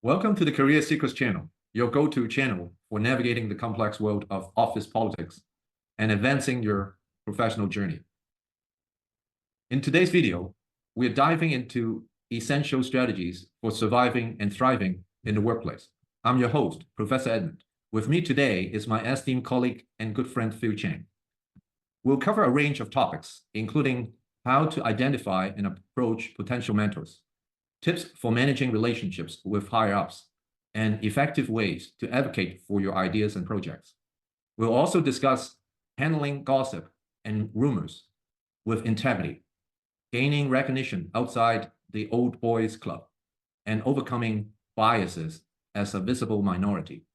Welcome to the Career Secrets channel, your go-to channel for navigating the complex world of office politics and advancing your professional journey. In today's video, we're diving into essential strategies for surviving and thriving in the workplace. I'm your host, Professor Edmund. With me today is my esteemed colleague and good friend, Phil Chang. We'll cover a range of topics, including how to identify and approach potential mentors, tips for managing relationships with higher-ups, and effective ways to advocate for your ideas and projects. We'll also discuss handling gossip and rumors with integrity, gaining recognition outside the old boys club, and overcoming biases as a visible minority.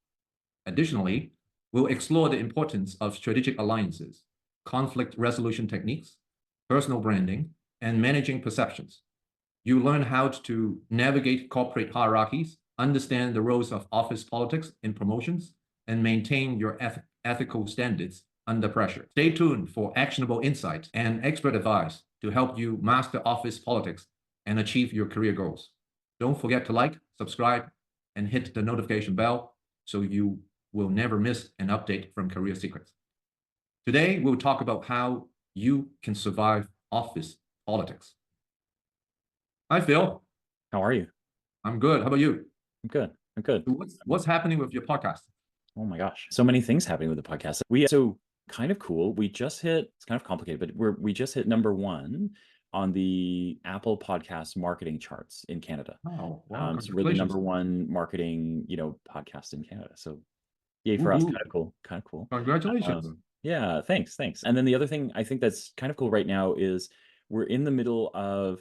Additionally, we'll explore the importance of strategic alliances, conflict resolution techniques, personal branding, and managing perceptions. You learn how to navigate corporate hierarchies, understand the roles of office politics in promotions, and maintain your ethical standards under pressure. Stay tuned for actionable insights and expert advice to help you master office politics and achieve your career goals. Don't forget to like, subscribe, and hit the notification bell so you will never miss an update from Career Secrets. Today, we'll talk about how you can survive office politics. Hi, Phil. How are you? I'm good. How about you? I'm good. I'm good. What's happening with your podcast? Oh my gosh. So many things happening with the podcast. So kind of cool. We just hit, it's kind of complicated, but we just hit #1 on the Apple Podcast marketing charts in Canada. Oh, wow. So we're the #1 marketing, podcast in Canada. So yay for us. Kind of cool. Kind of cool. Congratulations. Yeah, thanks. And then the other thing I think that's kind of cool right now is we're in the middle of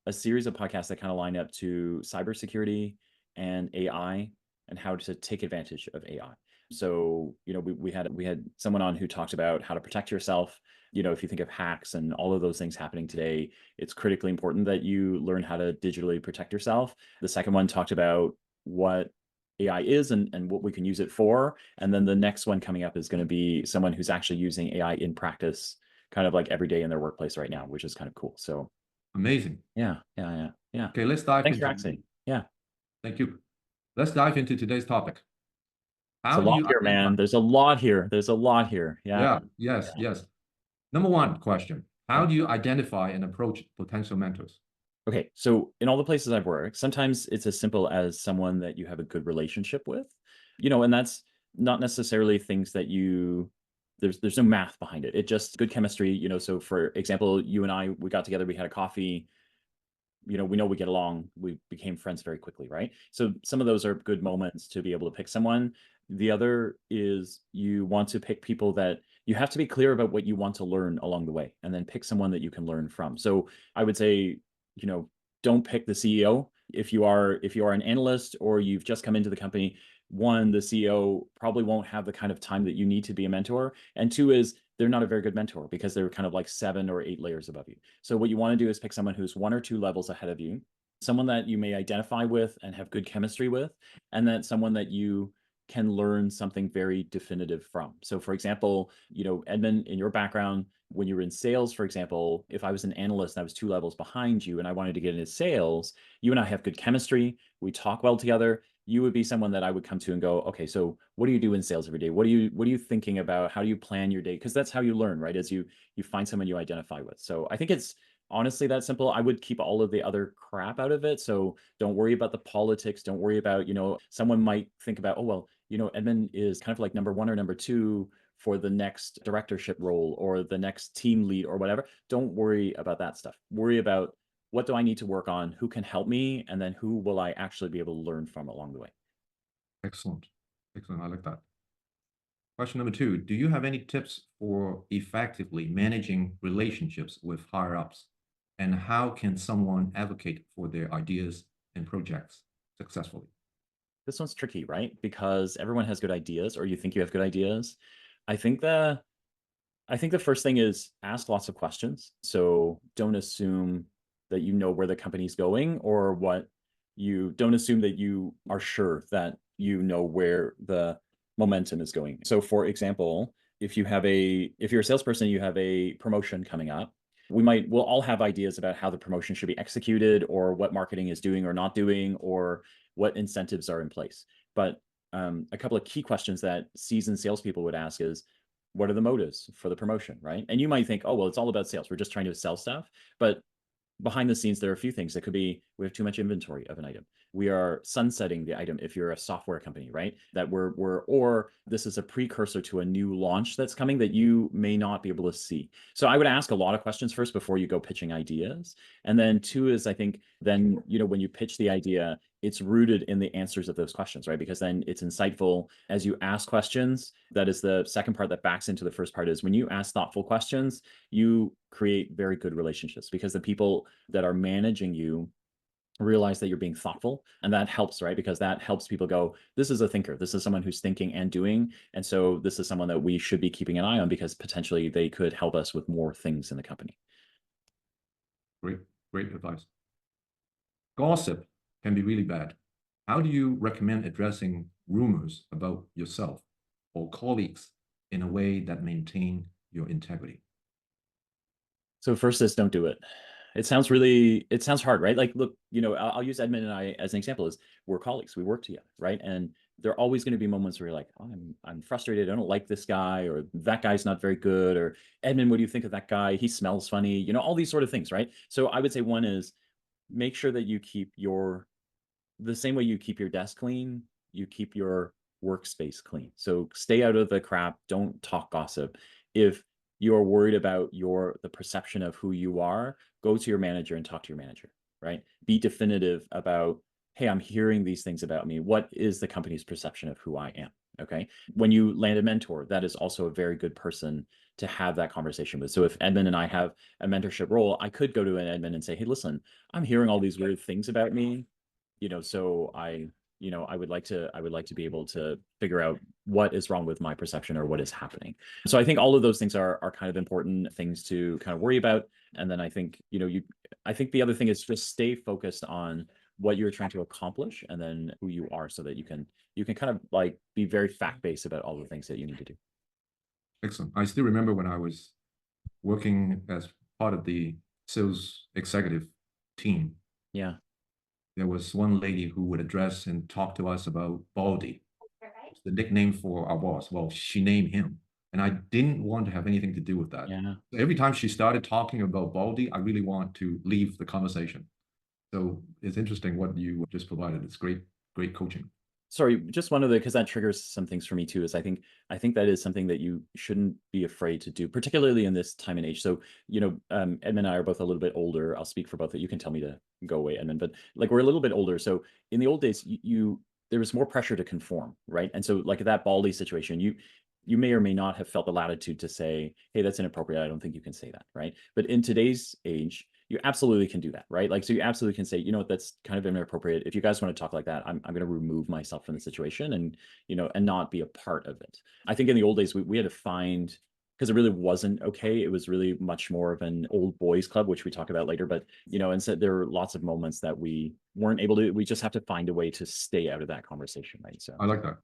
a series of podcasts that kind of line up to cybersecurity and AI and how to take advantage of AI. So, we had someone on who talked about how to protect yourself. If you think of hacks and all of those things happening today, it's critically important that you learn how to digitally protect yourself. The second one talked about what AI is and what we can use it for. And then the next one coming up is going to be someone who's actually using AI in practice, kind of like every day in their workplace right now, which is kind of cool. So amazing. Yeah. Okay, let's dive Thanks into for asking. Yeah. Thank you. Let's dive into today's topic. There's a lot here, man. There's a lot here. Yeah. Yes. Number one question. How do you identify and approach potential mentors? Okay, so in all the places I've worked, sometimes it's as simple as someone that you have a good relationship with, and that's not necessarily things that there's no math behind it. It's just good chemistry, so for example, you and I, we got together, we had a coffee, we know we get along, we became friends very quickly, right? So some of those are good moments to be able to pick someone. The other is you want to pick people that you have to be clear about what you want to learn along the way, and then pick someone that you can learn from. So I would say, don't pick the CEO. If you are an analyst or you've just come into the company, one, the CEO probably won't have the kind of time that you need to be a mentor. And two is they're not a very good mentor because they're kind of like 7 or 8 layers above you. So what you want to do is pick someone who's 1 or 2 levels ahead of you, someone that you may identify with and have good chemistry with, and then someone that you can learn something very definitive from. So for example, Edmund, in your background, when you were in sales, for example, if I was an analyst and I was 2 levels behind you and I wanted to get into sales, you and I have good chemistry, we talk well together, you would be someone that I would come to and go, okay, so what do you do in sales every day? What are you thinking about? How do you plan your day? Because that's how you learn, right? As you find someone you identify with. So I think it's honestly that simple. I would keep all of the other crap out of it. So don't worry about the politics. Don't worry about, someone might think about, oh, well, Edmund is kind of like #1 or #2 for the next directorship role or the next team lead or whatever. Don't worry about that stuff. Worry about what do I need to work on? Who can help me? And then who will I actually be able to learn from along the way? Excellent. I like that. Question number 2. Do you have any tips for effectively managing relationships with higher ups? And how can someone advocate for their ideas and projects successfully? This one's tricky, right? Because everyone has good ideas, or you think you have good ideas. I think the first thing is ask lots of questions. So don't assume that you know where the company's going, or don't assume that you are sure that you know where the momentum is going. So for example, if you're a salesperson, you have a promotion coming up, we'll all have ideas about how the promotion should be executed or what marketing is doing or not doing, or what incentives are in place. But a couple of key questions that seasoned salespeople would ask is, what are the motives for the promotion, right? And you might think, oh, well, it's all about sales. We're just trying to sell stuff. But behind the scenes, there are a few things that could be, we have too much inventory of an item. We are sunsetting the item if you're a software company, right? That or this is a precursor to a new launch that's coming that you may not be able to see. So I would ask a lot of questions first before you go pitching ideas. And then two is, I think, then, when you pitch the idea, it's rooted in the answers of those questions, right? Because then it's insightful as you ask questions. That is the second part that backs into the first part, is when you ask thoughtful questions, you create very good relationships because the people that are managing you realize that you're being thoughtful, and that helps, right? Because that helps people go, this is a thinker, this is someone who's thinking and doing, and so this is someone that we should be keeping an eye on because potentially they could help us with more things in the company. Great advice. Gossip can be really bad. How do you recommend addressing rumors about yourself or colleagues in a way that maintain your integrity? So first is, don't do it. It sounds hard, right? Like, look, I'll use Edmund and I as an example. Is we're colleagues, we work together, right? And there are always going to be moments where you're like, oh, I'm frustrated, I don't like this guy, or that guy's not very good, or Edmund, what do you think of that guy? He smells funny, all these sort of things, right? So I would say one is, make sure that you keep the same way you keep your desk clean, you keep your workspace clean. So stay out of the crap, don't talk gossip. If you're worried about the perception of who you are, go to your manager and talk to your manager, right? Be definitive about, hey, I'm hearing these things about me. What is the company's perception of who I am? Okay. When you land a mentor, that is also a very good person to have that conversation with. So if Edmund and I have a mentorship role, I could go to an Edmund and say, hey, listen, I'm hearing all these weird things about me. So I would like to be able to figure out what is wrong with my perception or what is happening. So I think all of those things are kind of important things to kind of worry about. And then I think, I think the other thing is just stay focused on what you're trying to accomplish and then who you are, so that you can kind of like be very fact-based about all the things that you need to do. Excellent. I still remember when I was working as part of the sales executive team. Yeah. There was one lady who would address and talk to us about Baldy. It's the nickname for our boss. Well, she named him, and I didn't want to have anything to do with that. Yeah. So every time she started talking about Baldy, I really want to leave the conversation. So it's interesting what you just provided. It's great coaching. Sorry, just one other, because that triggers some things for me too, is I think that is something that you shouldn't be afraid to do, particularly in this time and age. So, Edmund and I are both a little bit older. I'll speak for both. You can tell me to go away, Edmund, but like, we're a little bit older. So in the old days, there was more pressure to conform, right? And so like that Baldy situation, you may or may not have felt the latitude to say, hey, that's inappropriate, I don't think you can say that, right? But in today's age, you absolutely can do that, right? Like, so you absolutely can say, that's kind of inappropriate. If you guys want to talk like that, I'm going to remove myself from the situation and, and not be a part of it. I think in the old days, we had to find, because it really wasn't okay. It was really much more of an old boys club, which we talk about later. But, and so there were lots of moments that we weren't able to, we just have to find a way to stay out of that conversation, right? So I like that.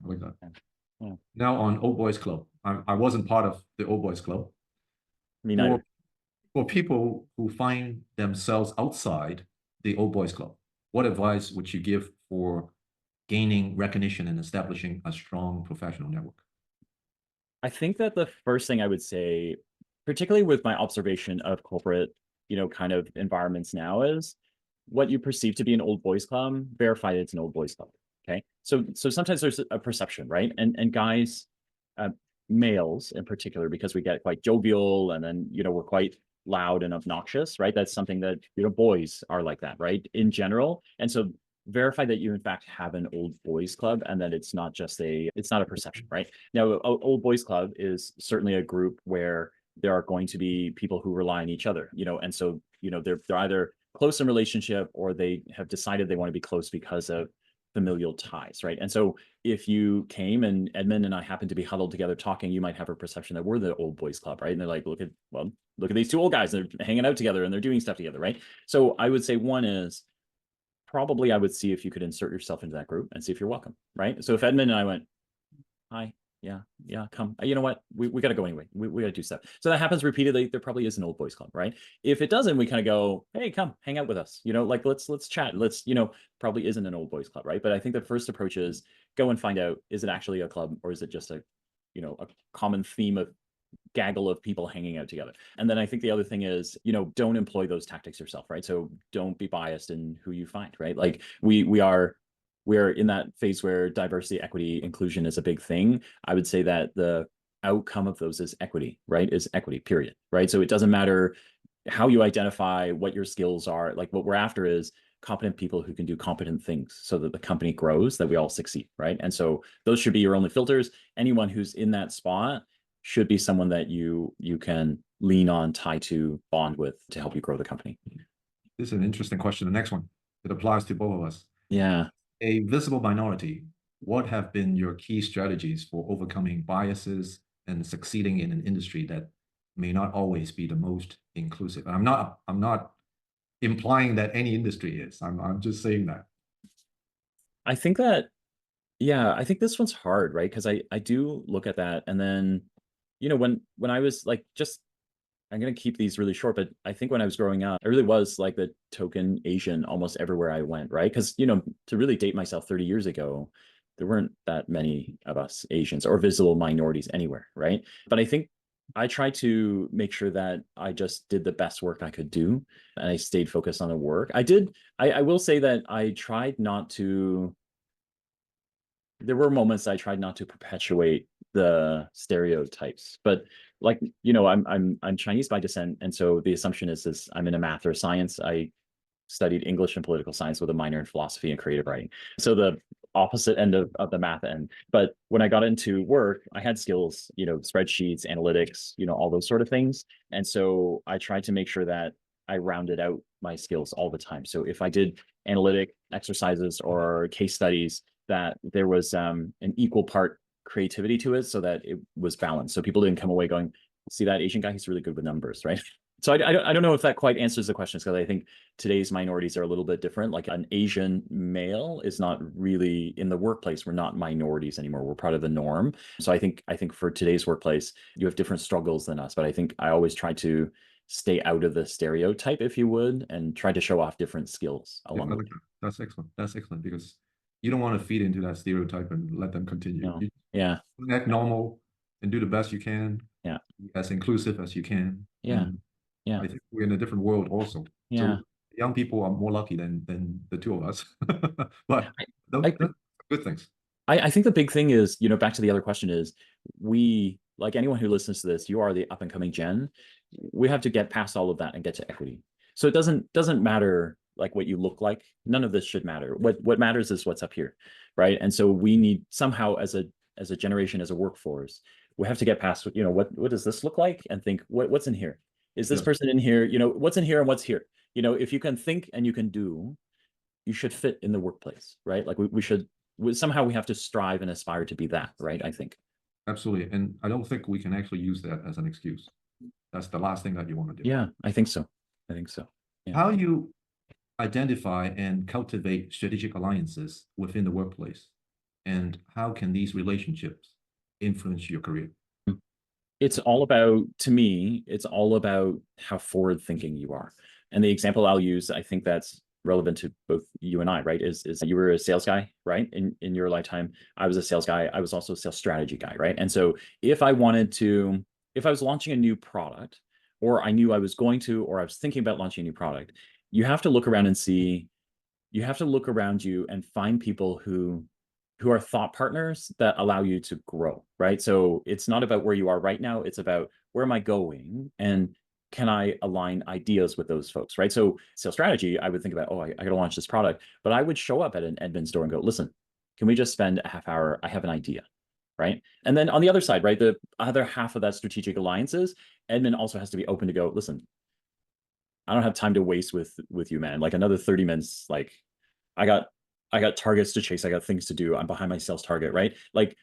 yeah. Now on Old Boys Club, I wasn't part of the Old Boys Club. Me neither. For people who find themselves outside the Old Boys Club, what advice would you give for gaining recognition and establishing a strong professional network? I think that the first thing I would say, particularly with my observation of corporate, kind of environments now, is what you perceive to be an old boys club, verify it's an old boys club. Okay. So sometimes there's a perception, right? And guys, males in particular, because we get quite jovial and then, we're quite loud and obnoxious, right? That's something that, boys are like that, right? In general. And so verify that you in fact have an old boys club and that it's not a perception, right? Now, old boys club is certainly a group where there are going to be people who rely on each other, and so, they're either close in relationship or they have decided they want to be close because of familial ties, right? And so if you came and Edmund and I happen to be huddled together talking, you might have a perception that we're the old boys club, right? And they're like, look at these two old guys, they're hanging out together and they're doing stuff together, right? So I would say one is, probably I would see if you could insert yourself into that group and see if you're welcome, right? So if Edmund and I went, hi, Yeah, come. You know what? We got to go anyway. We got to do stuff. So that happens repeatedly. There probably is an old boys club, right? If it doesn't, we kind of go, hey, come hang out with us. Like let's chat. Probably isn't an old boys club, right? But I think the first approach is go and find out, is it actually a club, or is it just a common theme of gaggle of people hanging out together? And then I think the other thing is, don't employ those tactics yourself, right? So don't be biased in who you find, right? Like we are in that phase where diversity, equity, inclusion is a big thing. I would say that the outcome of those is equity, right? Is equity, period, right? So it doesn't matter how you identify, what your skills are. Like what we're after is competent people who can do competent things so that the company grows, that we all succeed, right? And so those should be your only filters. Anyone who's in that spot should be someone that you can lean on, tie to, bond with to help you grow the company. This is an interesting question. The next one, it applies to both of us. Yeah. A visible minority, what have been your key strategies for overcoming biases and succeeding in an industry that may not always be the most inclusive? And I'm not implying that any industry is. I'm just saying that. I think that, yeah, I think this one's hard, right? Because I do look at that, and then, when I was like, I'm gonna keep these really short, but I think when I was growing up, I really was like the token Asian almost everywhere I went, right? Because to really date myself 30 years ago, there weren't that many of us Asians or visible minorities anywhere, right? But I think I tried to make sure that I just did the best work I could do, and I stayed focused on the work. I will say that I tried not to. There were moments I tried not to perpetuate the stereotypes, but like, I'm Chinese by descent, and so the assumption is I'm in a math or science. I studied English and political science with a minor in philosophy and creative writing. So the opposite end of the math end. But when I got into work, I had skills, spreadsheets, analytics, all those sort of things. And so I tried to make sure that I rounded out my skills all the time. So if I did analytic exercises or case studies, that there was an equal part creativity to it, so that it was balanced. So people didn't come away going, see that Asian guy, he's really good with numbers, right? So I don't know if that quite answers the question, because I think today's minorities are a little bit different. Like an Asian male is not really in the workplace. We're not minorities anymore. We're part of the norm. So I think for today's workplace, you have different struggles than us. But I think I always try to stay out of the stereotype, if you would, and try to show off different skills along the way. That's excellent. That's excellent, because you don't want to feed into that stereotype and let them continue. No. You act normal and do the best you can. Yeah. As inclusive as you can. Yeah. And yeah. I think we're in a different world also. Yeah. So young people are more lucky than the two of us. But that's good things. I think the big thing is, back to the other question is, we, like anyone who listens to this, you are the up and coming gen. We have to get past all of that and get to equity. So it doesn't matter like what you look like. None of this should matter. What matters is what's up here, right? And so we need somehow, as a generation, as a workforce, we have to get past what does this look like, and think what's in here. Is this person in here? What's in here and what's here? If you can think and you can do, you should fit in the workplace, right? Like somehow we have to strive and aspire to be that, right? I think. Absolutely. And I don't think we can actually use that as an excuse. That's the last thing that you want to do. Yeah, I think so. Yeah. How you identify and cultivate strategic alliances within the workplace, and how can these relationships influence your career? To me, it's all about how forward thinking you are. And the example I'll use, I think that's relevant to both you and I, right? Is you were a sales guy, right? In your lifetime, I was a sales guy. I was also a sales strategy guy, right? And so if I was launching a new product, or I knew I was going to, or I was thinking about launching a new product, you have to look around you and find people who are thought partners that allow you to grow, right? So it's not about where you are right now. It's about, where am I going? And can I align ideas with those folks, right? So sales strategy, I would think about, I got to launch this product, but I would show up at an Edmund store and go, listen, can we just spend a half hour? I have an idea, right? And then on the other side, right, the other half of that strategic alliances, Edmund also has to be open to go, listen, I don't have time to waste with you, man. Like another 30 minutes, like I got targets to chase. I got things to do. I'm behind my sales target, right? Like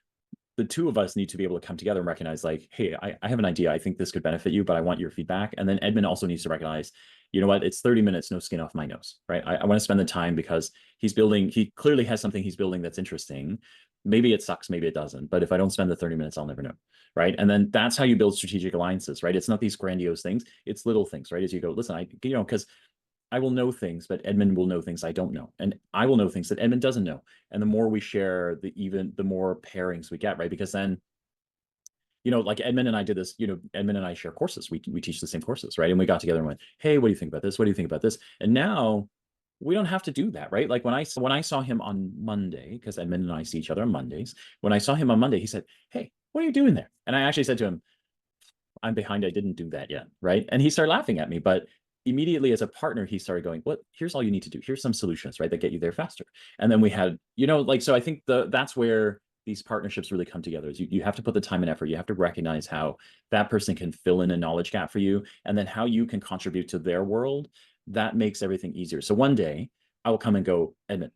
the two of us need to be able to come together and recognize, like, hey, I have an idea. I think this could benefit you, but I want your feedback. And then Edmund also needs to recognize, you know what, it's 30 minutes, no skin off my nose, right? I want to spend the time because he clearly has something he's building that's interesting. maybe it sucks, maybe it doesn't. But if I don't spend the 30 minutes, I'll never know. Right. And then that's how you build strategic alliances, right? It's not these grandiose things, it's little things, right? As you go, listen, because I will know things, but Edmund will know things I don't know. And I will know things that Edmund doesn't know. And the more we share, the more pairings we get, right? Because then, like Edmund and I did this, Edmund and I share courses. We teach the same courses, right? And we got together and went, hey, what do you think about this? What do you think about this? And now we don't have to do that, right? Like when I saw him on Monday, because Edmund and I see each other on Mondays, when I saw him on Monday, he said, hey, what are you doing there? And I actually said to him, I'm behind, I didn't do that yet, right? And he started laughing at me, but immediately as a partner, he started going, what, here's all you need to do. Here's some solutions, right, that get you there faster. And then we had, so I think that's where these partnerships really come together is you have to put the time and effort. You have to recognize how that person can fill in a knowledge gap for you, and then how you can contribute to their world. That makes everything easier. So one day I will come and go, Edmund,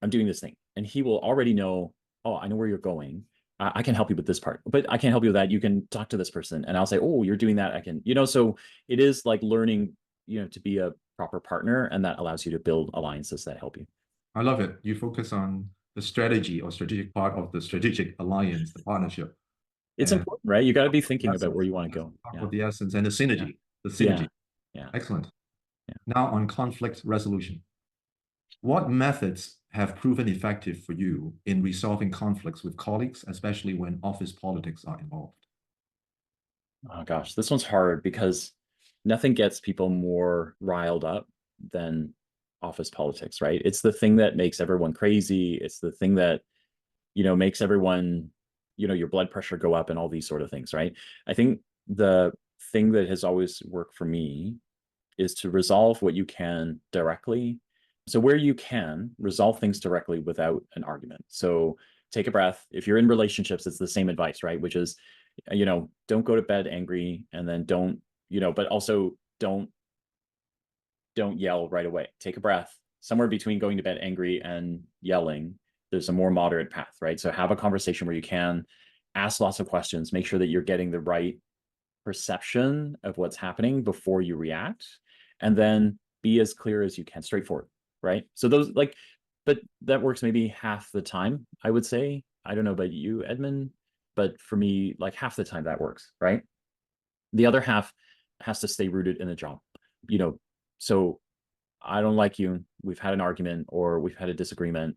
I'm doing this thing. And he will already know, oh, I know where you're going. I can help you with this part, but I can't help you with that. You can talk to this person. And I'll say, oh, you're doing that. I can, so it is like learning, to be a proper partner, and that allows you to build alliances that help you. I love it. You focus on the strategy or strategic part of the strategic alliance, the partnership. It's And important, right? You got to be thinking essence, about where you want to go. talk Yeah. about the essence and the synergy, the synergy. Yeah. Excellent. Yeah. Now on conflict resolution. What methods have proven effective for you in resolving conflicts with colleagues, especially when office politics are involved? Oh gosh, this one's hard because nothing gets people more riled up than office politics, right? It's the thing that makes everyone crazy. It's the thing that, makes everyone, your blood pressure go up and all these sort of things, right? I think the thing that has always worked for me is to resolve what you can directly. So where you can resolve things directly without an argument. So take a breath. If you're in relationships, it's the same advice, right? Which is, don't go to bed angry, and then don't, but also don't yell right away. Take a breath. Somewhere between going to bed angry and yelling, there's a more moderate path, right? So have a conversation where you can ask lots of questions, make sure that you're getting the right perception of what's happening before you react, and then be as clear as you can, straightforward, right? So but that works maybe half the time, I would say. I don't know about you, Edmund, but for me, like half the time that works, right? The other half has to stay rooted in the job, so I don't like you, we've had an argument or we've had a disagreement.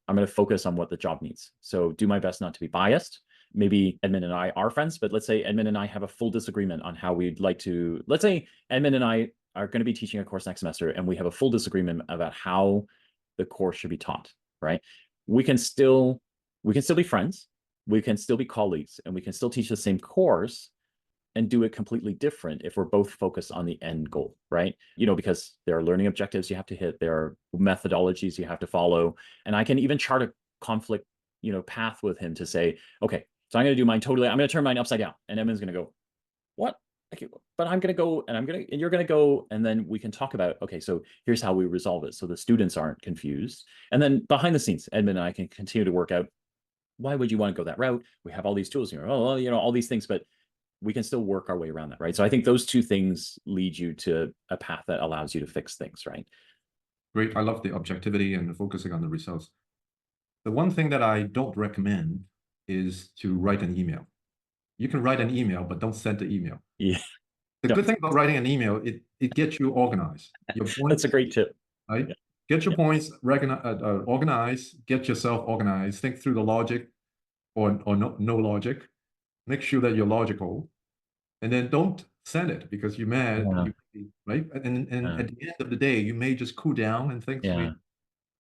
I'm going to focus on what the job needs. So do my best not to be biased. Maybe Edmund and I are friends, but let's say Edmund and I have a full disagreement on how we'd like to, let's say Edmund and I are going to be teaching a course next semester and we have a full disagreement about how the course should be taught, right? We can still be friends. We can still be colleagues, and we can still teach the same course and do it completely different if we're both focused on the end goal, right? Because there are learning objectives you have to hit, there are methodologies you have to follow. And I can even chart a conflict, path with him to say, okay, so I'm going to do mine totally, I'm going to turn mine upside down. And Edmund's going to go, what? Okay, but I'm going to go and you're going to go. And then we can talk about, okay, so here's how we resolve it. So the students aren't confused. And then behind the scenes, Edmund and I can continue to work out, why would you want to go that route? We have all these tools here, all these things, but we can still work our way around that, right? So I think those two things lead you to a path that allows you to fix things, right? Great. I love the objectivity and the focusing on the results. The one thing that I don't recommend is to write an email. You can write an email, but don't send the email. Yeah. The good thing about writing an email, it gets you organized. Your points, that's a great tip. Right? Yeah. Get your points organized, get yourself organized, think through the logic or no logic. Make sure that you're logical. And then don't send it because you're mad, right? And at the end of the day, you may just cool down and things may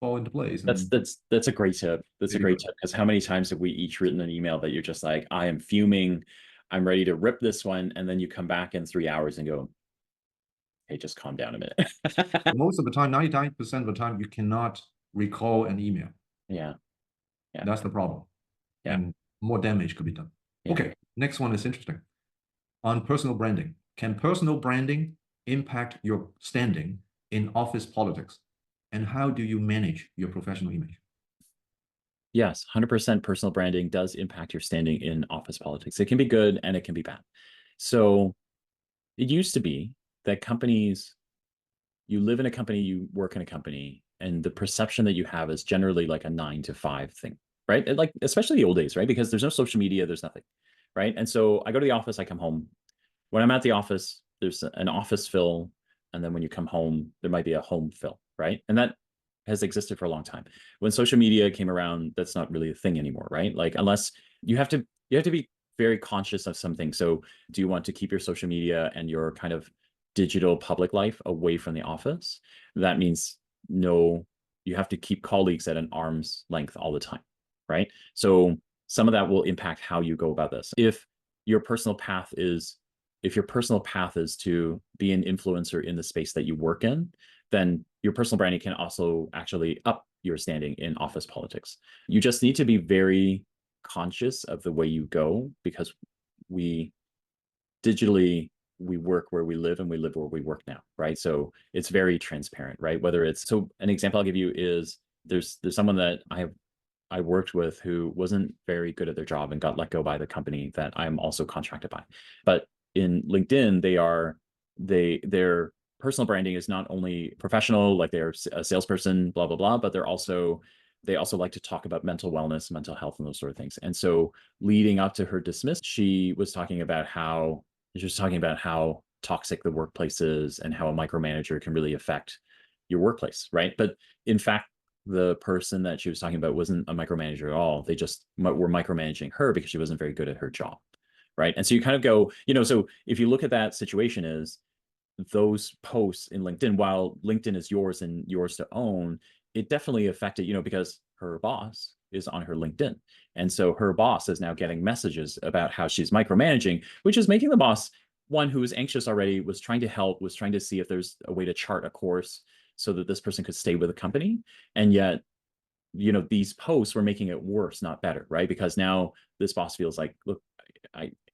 fall into place. That's a great tip. That's a great tip, because how many times have we each written an email that you're just like, I am fuming, I'm ready to rip this one, and then you come back in 3 hours and go, hey, just calm down a minute. Most of the time, 99% of the time, you cannot recall an email. Yeah. That's the problem. Yeah. And more damage could be done. Yeah. Okay, next one is interesting. On personal branding, can personal branding impact your standing in office politics? And how do you manage your professional image? Yes, 100% personal branding does impact your standing in office politics. It can be good and it can be bad. So it used to be that companies, you live in a company, you work in a company, and the perception that you have is generally like a 9 to 5 thing, right? And like, especially the old days, right? Because there's no social media, there's nothing, right? And so I go to the office, I come home. When I'm at the office, there's an office fill, and then when you come home, there might be a home fill, right? And that has existed for a long time. When social media came around, that's not really a thing anymore, right? Like unless you have to be very conscious of something. So do you want to keep your social media and your kind of digital public life away from the office? That means no, you have to keep colleagues at an arm's length all the time, right? So some of that will impact how you go about this. Your personal path is if your personal path is to be an influencer in the space that you work in, then your personal branding can also actually up your standing in office politics. You just need to be very conscious of the way you go, because we digitally we work where we live and we live where we work now, right? So it's very transparent, right? Whether it's so an example I'll give you is there's someone that I worked with who wasn't very good at their job and got let go by the company that I'm also contracted by. But in LinkedIn, their personal branding is not only professional, like they're a salesperson, blah blah blah, but they also like to talk about mental wellness, mental health, and those sort of things. And so, leading up to her dismiss, she was talking about how toxic the workplace is and how a micromanager can really affect your workplace, right? But in fact, the person that she was talking about wasn't a micromanager at all. They just were micromanaging her because she wasn't very good at her job, right? And so you kind of go, so if you look at that situation as those posts in LinkedIn, while LinkedIn is yours and yours to own, it definitely affected, because her boss is on her LinkedIn. And so her boss is now getting messages about how she's micromanaging, which is making the boss, one who was anxious already, was trying to help, was trying to see if there's a way to chart a course so that this person could stay with the company. And yet, these posts were making it worse, not better, right? Because now this boss feels like, look,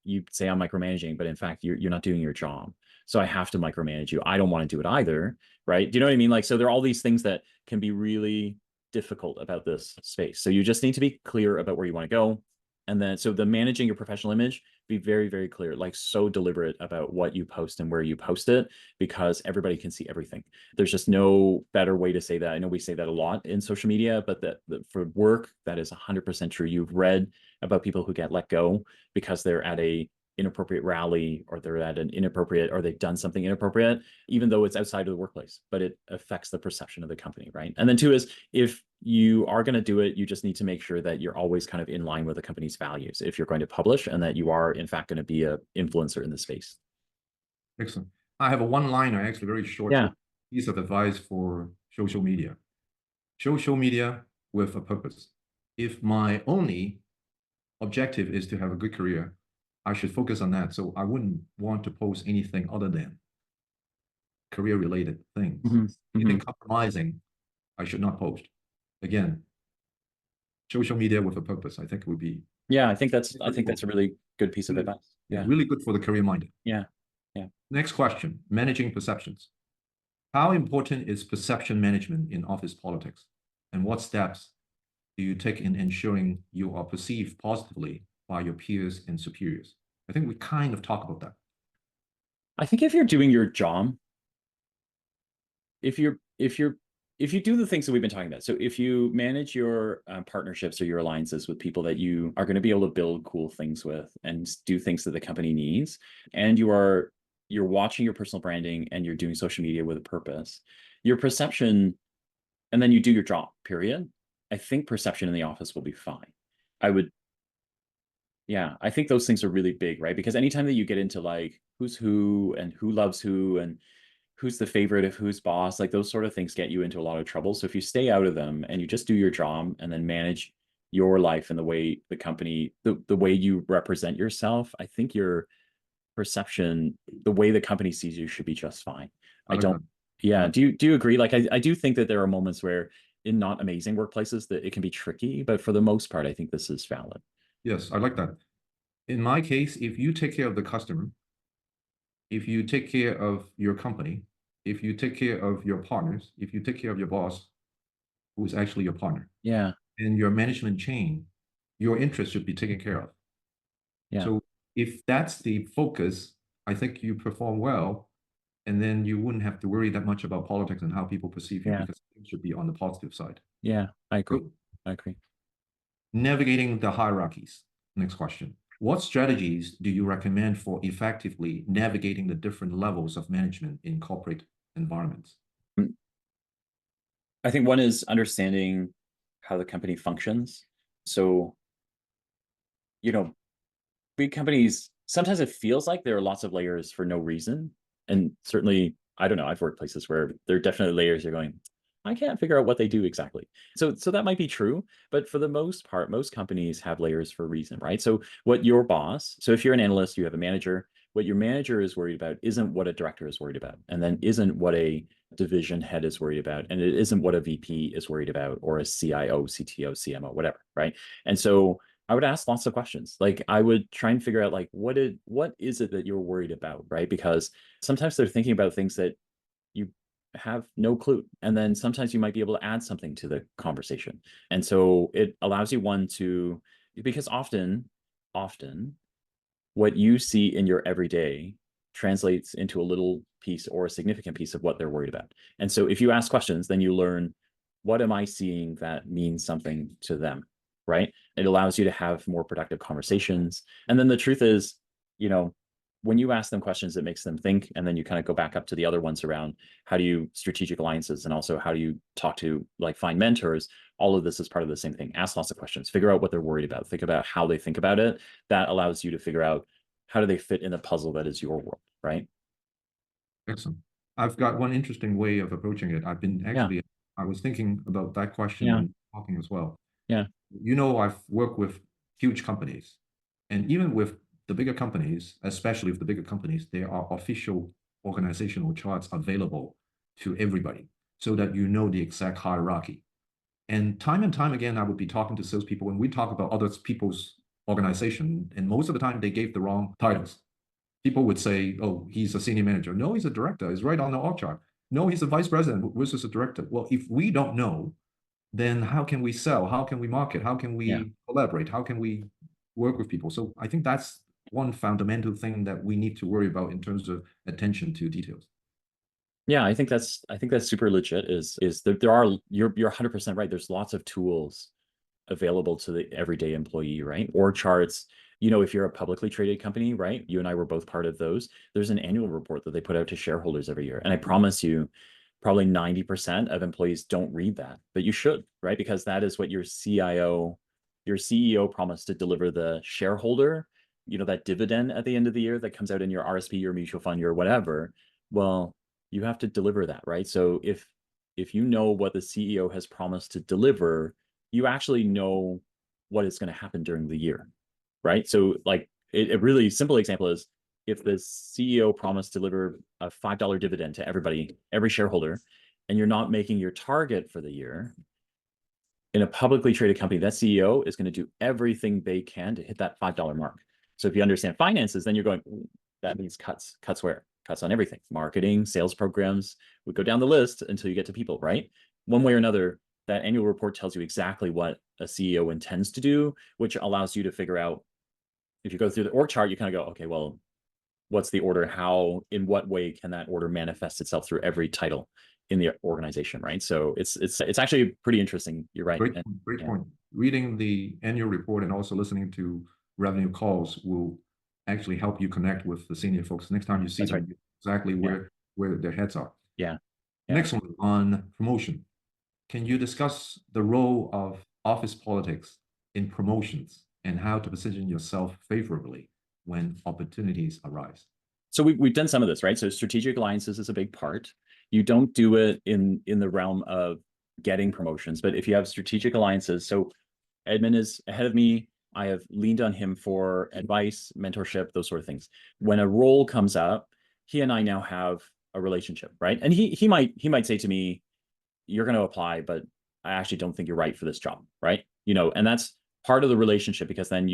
you say I'm micromanaging, but in fact, you're not doing your job. So I have to micromanage you. I don't want to do it either, right? Do you know what I mean? Like, so there are all these things that can be really difficult about this space. So you just need to be clear about where you want to go. And then, so the managing your professional image, be very, very clear, like so deliberate about what you post and where you post it, because everybody can see everything. There's just no better way to say that. I know we say that a lot in social media, but that for work, that is 100% true. You've read about people who get let go because they're at a inappropriate rally, or they're at an inappropriate, or they've done something inappropriate, even though it's outside of the workplace, but it affects the perception of the company, right? And then two is, if you are going to do it, you just need to make sure that you're always kind of in line with the company's values if you're going to publish, and that you are in fact going to be an influencer in the space. Excellent. I have a one-liner, actually very short piece of advice for social media. Social media with a purpose. If my only objective is to have a good career, I should focus on that. So I wouldn't want to post anything other than career-related things. Anything compromising, I should not post. Again, social media with a purpose, I think would be. Yeah, I think that's a really good piece of advice. Yeah, really good for the career-minded. Yeah. Next question: managing perceptions. How important is perception management in office politics, and what steps do you take in ensuring you are perceived positively by your peers and superiors? I think we kind of talk about that. I think if you're doing your job, if you do the things that we've been talking about, so if you manage your partnerships or your alliances with people that you are going to be able to build cool things with and do things that the company needs, and you're watching your personal branding and you're doing social media with a purpose, your perception, and then you do your job, period, I think perception in the office will be fine. I think those things are really big, right? Because anytime that you get into like who's who and who loves who and who's the favorite of who's boss, like those sort of things get you into a lot of trouble. So if you stay out of them and you just do your job and then manage your life and the way the company, the way you represent yourself, I think your perception, the way the company sees you, should be just fine. Do you agree? Like I do think that there are moments where in not amazing workplaces that it can be tricky, but for the most part, I think this is valid. Yes, I like that. In my case, if you take care of the customer, if you take care of your company, if you take care of your partners, if you take care of your boss, who is actually your partner, and your management chain, your interests should be taken care of. So if that's the focus, I think you perform well, and then you wouldn't have to worry that much about politics and how people perceive you, because it should be on the positive side. Yeah, I agree. navigating the hierarchies. Next question. What strategies do you recommend for effectively navigating the different levels of management in corporate environments? I think one is understanding how the company functions. So, you know, big companies, sometimes it feels like there are lots of layers for no reason. And certainly, I don't know, I've worked places where there are definitely layers you're going, I can't figure out what they do exactly. So that might be true, but for the most part, most companies have layers for a reason, right? So what your boss, so if you're an analyst, you have a manager, what your manager is worried about isn't what a director is worried about, and then isn't what a division head is worried about, and it isn't what a VP is worried about, or a CIO, CTO, CMO, whatever, right? And so I would ask lots of questions. Like I would try and figure out like what is it that you're worried about, right? Because sometimes they're thinking about things that you have no clue. And then sometimes you might be able to add something to the conversation. And so it allows you because often what you see in your everyday translates into a little piece or a significant piece of what they're worried about. And so if you ask questions, then you learn, what am I seeing that means something to them, right? It allows you to have more productive conversations. And then the truth is, you know, when you ask them questions, it makes them think, and then you kind of go back up to the other ones around how do you strategic alliances, and also how do you talk to, like, find mentors. All of this is part of the same thing. Ask lots of questions, figure out what they're worried about, think about how they think about it. That allows you to figure out how do they fit in the puzzle that is your world, right? Excellent. I've got one interesting way of approaching it. Yeah, I was thinking about that question yeah, when talking as well. yeah, I've worked with huge companies, and even with the bigger companies, especially with the bigger companies, there are official organizational charts available to everybody so that you know the exact hierarchy. And time again, I would be talking to salespeople and we talk about other people's organization, and most of the time they gave the wrong titles. People would say, oh, he's a senior manager. No, he's a director. It's right on the org chart. No, he's a vice president versus a director. Well, if we don't know, then how can we sell? How can we market? How can yeah. we collaborate? How can we work with people? So I think that's one fundamental thing that we need to worry about in terms of attention to details. Yeah, I think that's super legit. Is there are you're 100% right. There's lots of tools available to the everyday employee, right? Or charts. If you're a publicly traded company, right? You and I were both part of those. There's an annual report that they put out to shareholders every year. And I promise you, probably 90% of employees don't read that, but you should, right? Because that is what your CEO promised to deliver the shareholder, that dividend at the end of the year that comes out in your RSP, your mutual fund, your whatever. Well, you have to deliver that, right? So if you know what the CEO has promised to deliver, you actually know what is going to happen during the year, right? So like a really simple example is, if the CEO promised to deliver a $5 dividend to everybody, every shareholder, and you're not making your target for the year, in a publicly traded company, that CEO is going to do everything they can to hit that $5 mark. So if you understand finances, then you're going, that means cuts where? Cuts on everything, marketing, sales programs. We go down the list until you get to people, right? One way or another, that annual report tells you exactly what a CEO intends to do, which allows you to figure out, if you go through the org chart, you kind of go, okay, well, what's the order? How, in what way can that order manifest itself through every title in the organization, right? So it's actually pretty interesting. You're right. Great Yeah, point. Reading the annual report and also listening to revenue calls will actually help you connect with the senior folks. Next time you see that's them, right. you know exactly Yeah, where their heads are. yeah, yeah. Next one on promotion. Can you discuss the role of office politics in promotions and how to position yourself favorably when opportunities arise? So we've done some of this, right? So strategic alliances is a big part. You don't do it in the realm of getting promotions, but if you have strategic alliances, so Edmund is ahead of me. I have leaned on him for advice, mentorship, those sort of things. When a role comes up, he and I now have a relationship, right? And he might say to me, you're going to apply, but I actually don't think you're right for this job, right? And that's part of the relationship, because then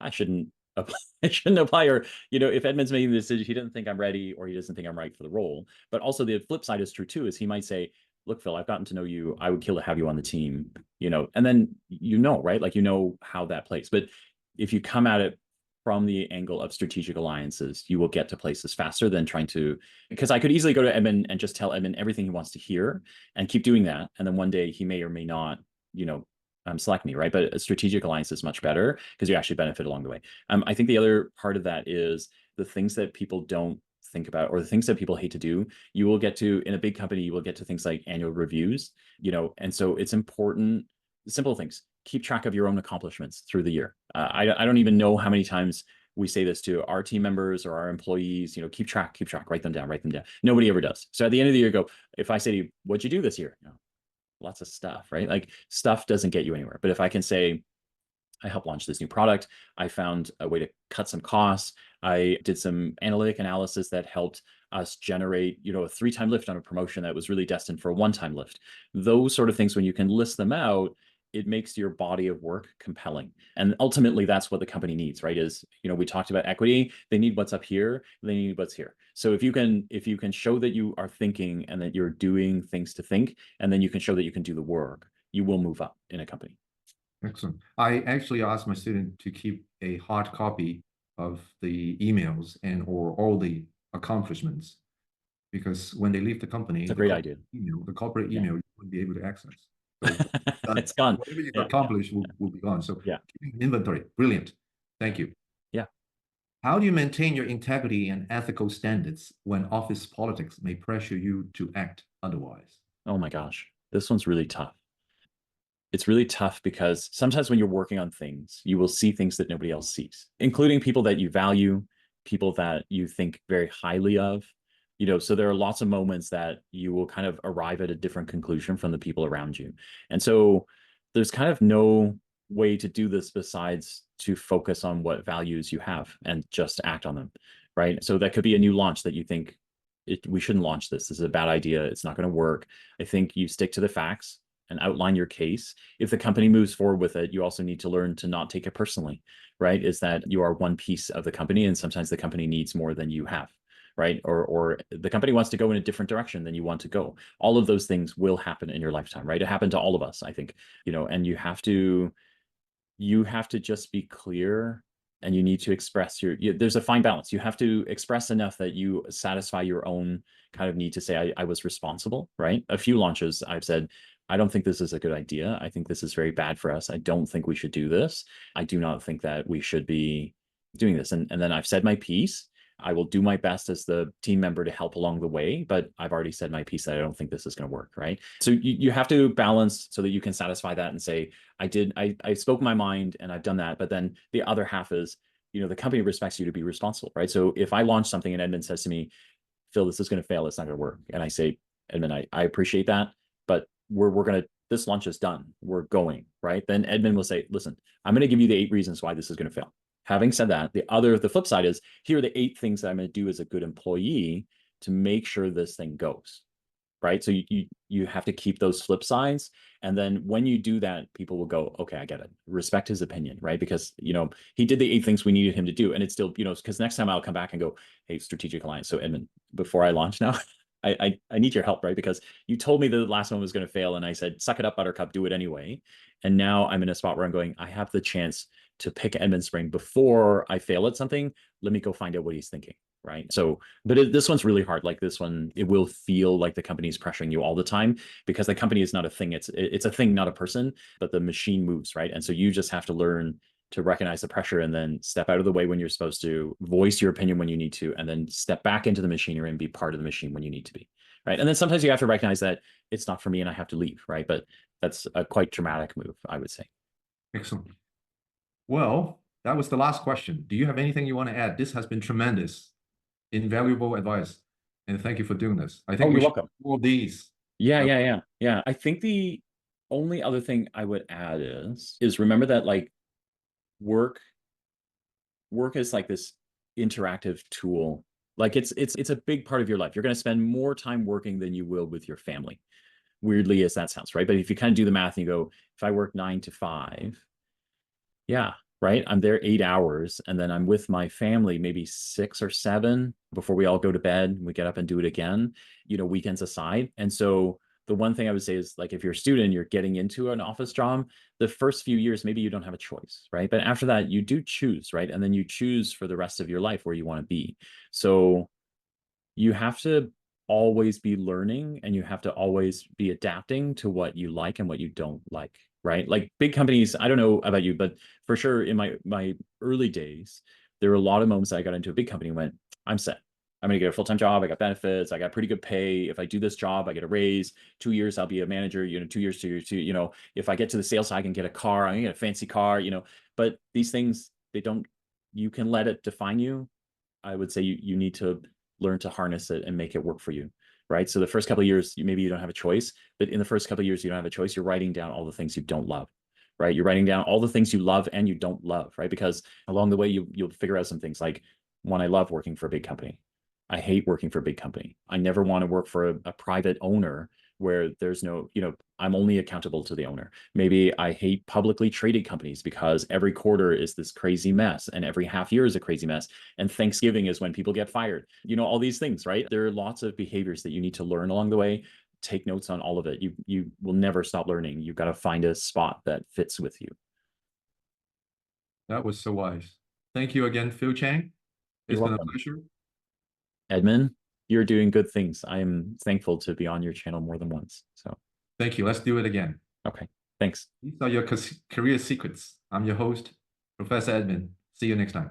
I shouldn't apply, I shouldn't apply, or if Edmund's making the decision, he doesn't think I'm ready, or he doesn't think I'm right for the role. But also the flip side is true too, is he might say, look, Phil, I've gotten to know you. I would kill to have you on the team, and then right? Like how that plays. But if you come at it from the angle of strategic alliances, you will get to places faster than trying to, because I could easily go to Edmund and just tell Edmund everything he wants to hear and keep doing that. And then one day he may or may not, select me, right? But a strategic alliance is much better because you actually benefit along the way. I think the other part of that is the things that people don't think about, or the things that people hate to do. You will get to, in a big company, you will get to things like annual reviews, and so it's important. Simple things: keep track of your own accomplishments through the year. I don't even know how many times we say this to our team members or our employees. Keep track, write them down, Nobody ever does. So at the end of the year, go, if I say to you, what'd you do this year? Lots of stuff, right? Like, stuff doesn't get you anywhere. But if I can say, I helped launch this new product, I found a way to cut some costs, I did some analytic analysis that helped us generate, a 3-time lift on a promotion that was really destined for a 1-time lift. Those sort of things, when you can list them out, it makes your body of work compelling. And ultimately, that's what the company needs, right? Is, we talked about equity. They need what's up here. They need what's here. So if you can show that you are thinking and that you're doing things to think, and then you can show that you can do the work, you will move up in a company. Excellent. I actually asked my student to keep a hard copy of the emails and or all the accomplishments, because when they leave the company, It's a great idea. The corporate email, you wouldn't be able to access. So It's gone. whatever you Yeah. accomplish will be gone. So Yeah. keeping inventory, brilliant. Thank you. Yeah. How do you maintain your integrity and ethical standards when office politics may pressure you to act otherwise? Oh my gosh, this one's really tough. It's really tough because sometimes when you're working on things, you will see things that nobody else sees, including people that you value, people that you think very highly of. So there are lots of moments that you will kind of arrive at a different conclusion from the people around you. And so there's kind of no way to do this besides to focus on what values you have and just act on them, right? So that could be a new launch that you think, we shouldn't launch this. This is a bad idea. It's not going to work. I think you stick to the facts and outline your case. If the company moves forward with it, you also need to learn to not take it personally, right? Is that you are one piece of the company, and sometimes the company needs more than you have, right? Or the company wants to go in a different direction than you want to go. All of those things will happen in your lifetime, right? It happened to all of us, I think, and you have to just be clear, and you need to express there's a fine balance. You have to express enough that you satisfy your own kind of need to say, I was responsible, right? A few launches I've said, I don't think this is a good idea. I think this is very bad for us. I don't think we should do this. I do not think that we should be doing this. And then I've said my piece. I will do my best as the team member to help along the way, but I've already said my piece that I don't think this is going to work, right? So you have to balance so that you can satisfy that and say, I spoke my mind and I've done that. But then the other half is, the company respects you to be responsible, right? So if I launch something and Edmund says to me, Phil, this is going to fail, it's not going to work. And I say, Edmund, I appreciate that, but this launch is done. We're going, right? Then Edmund will say, listen, I'm going to give you the 8 reasons why this is going to fail. Having said that, the flip side is, here are the 8 things that I'm going to do as a good employee to make sure this thing goes, right? So you have to keep those flip sides. And then when you do that, people will go, okay, I get it. Respect his opinion, right? Because, he did the 8 things we needed him to do. And it's still, because next time I'll come back and go, hey, strategic alliance. So Edmund, before I launch now, I need your help, right? Because you told me the last one was going to fail, and I said, suck it up, Buttercup, do it anyway. And now I'm in a spot where I'm going, I have the chance to pick Edmund Spring before I fail at something. Let me go find out what he's thinking, right? So, but this one's really hard. Like this one, it will feel like the company is pressuring you all the time, because the company is not a thing. It's a thing, not a person, but the machine moves, right? And so you just have to learn to recognize the pressure and then step out of the way when you're supposed to, voice your opinion when you need to, and then step back into the machinery and be part of the machine when you need to be, right? And then sometimes you have to recognize that it's not for me and I have to leave, right? But that's a quite dramatic move, I would say. Excellent. Well, that was the last question. Do you have anything you want to add? This has been tremendous, invaluable advice, and thank you for doing this. I think you're we should welcome. do more of these. Yeah. I think the only other thing I would add is remember that, like, work is like this interactive tool. Like it's a big part of your life. You're going to spend more time working than you will with your family, weirdly as that sounds, right? But if you kind of do the math and you go, if I work 9 to 5, yeah, right, I'm there 8 hours, and then I'm with my family maybe 6 or 7 before we all go to bed. We get up and do it again, weekends aside. And so the one thing I would say is, like, if you're a student, you're getting into an office job, the first few years, maybe you don't have a choice, right? But after that, you do choose, right? And then you choose for the rest of your life where you want to be. So you have to always be learning, and you have to always be adapting to what you like and what you don't like. right? Like big companies, I don't know about you, but for sure in my early days, there were a lot of moments I got into a big company and went, I'm set. I'm going to get a full-time job. I got benefits. I got pretty good pay. If I do this job, I get a raise. 2 years, I'll be a manager. 2 years, 2 years, if I get to the sales side, I can get a car. I can get a fancy car. But these things, they don't. You can let it define you. I would say you need to learn to harness it and make it work for you, right? So the first couple of years, maybe you don't have a choice, but in the first couple of years, you don't have a choice. You're writing down all the things you don't love, right? You're writing down all the things you love and you don't love, right? Because along the way, you'll figure out some things like, one, I love working for a big company. I hate working for a big company. I never want to work for a private owner where there's no, I'm only accountable to the owner. Maybe I hate publicly traded companies because every quarter is this crazy mess and every half year is a crazy mess. And Thanksgiving is when people get fired. All these things, right? There are lots of behaviors that you need to learn along the way. Take notes on all of it. You will never stop learning. You've got to find a spot that fits with you. That was so wise. Thank you again, Phil Chang. It's You're been a welcome. pleasure. Edmund, you're doing good things. I am thankful to be on your channel more than once. So Thank you. Let's do it again. okay, thanks. These are your career secrets. I'm your host, Professor Edmund. See you next time.